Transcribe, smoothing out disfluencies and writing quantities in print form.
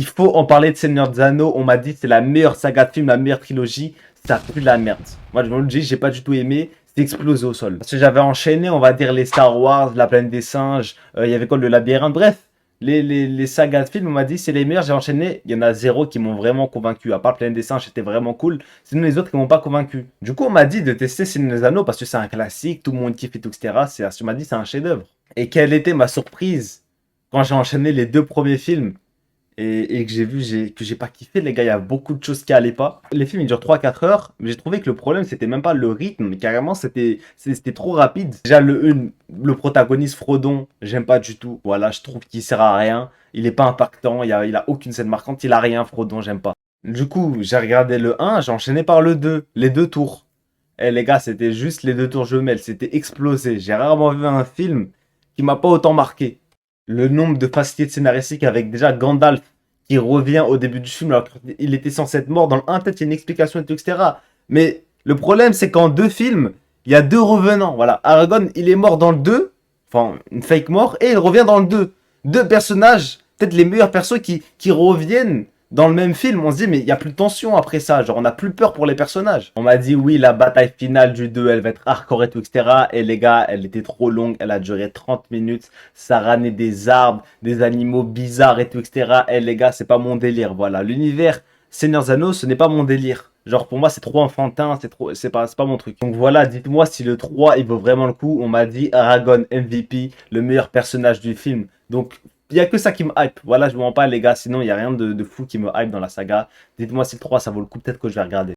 Il faut en parler de Seigneur des Anneaux. On m'a dit c'est la meilleure saga de film, la meilleure trilogie. Ça pue de la merde. Moi, je me le dis, j'ai pas du tout aimé. C'est explosé au sol. Parce que j'avais enchaîné, on va dire, les Star Wars, La Planète des Singes. Il y avait quoi, le Labyrinthe. Bref, les sagas de films, on m'a dit c'est les meilleurs. J'ai enchaîné. Il y en a zéro qui m'ont vraiment convaincu. À part Planète des Singes, c'était vraiment cool. Sinon, les autres qui m'ont pas convaincu. Du coup, on m'a dit de tester Seigneur des Anneaux parce que c'est un classique. Tout le monde kiffe et tout, etc. On m'a dit c'est un chef-d'œuvre. Et quelle était ma surprise quand j'ai enchaîné les deux premiers films et que j'ai vu que j'ai pas kiffé, les gars, il y a beaucoup de choses qui allaient pas. Les films ils durent 3 4 heures, mais j'ai trouvé que le problème c'était même pas le rythme, carrément c'était trop rapide. Déjà le protagoniste Frodon, j'aime pas du tout. Voilà, je trouve qu'il sert à rien, il est pas impactant, il a aucune scène marquante, il a rien Frodon, j'aime pas. Du coup, j'ai regardé le 1, j'ai enchaîné par le 2, les deux tours. Eh les gars, c'était juste les deux tours jumelles, c'était explosé. J'ai rarement vu un film qui m'a pas autant marqué. Le nombre de facilités scénaristiques avec déjà Gandalf qui revient au début du film alors qu'il était censé être mort. Dans le 1, peut-être il y a une explication, et tout, etc. Mais le problème, c'est qu'en deux films, il y a deux revenants. Voilà, Aragorn, il est mort dans le 2, enfin, une fake mort, et il revient dans le 2. Deux personnages, peut-être les meilleurs persos qui reviennent dans le même film. On se dit, mais il n'y a plus de tension après ça. Genre, on n'a plus peur pour les personnages. On m'a dit, oui, la bataille finale du 2, elle va être hardcore et tout, etc. Et les gars, elle était trop longue. Elle a duré 30 minutes. Ça ramenait des arbres, des animaux bizarres et tout, etc. Et les gars, c'est pas mon délire. Voilà, l'univers Seigneur des Anneaux, ce n'est pas mon délire. Genre, pour moi, c'est trop enfantin, c'est pas mon truc. Donc voilà, dites-moi si le 3, il vaut vraiment le coup. On m'a dit Aragorn MVP, le meilleur personnage du film. Donc, il n'y a que ça qui me hype. Voilà, je vous mens pas, les gars. Sinon, il n'y a rien de fou qui me hype dans la saga. Dites-moi si le 3, ça vaut le coup. Peut-être que je vais regarder.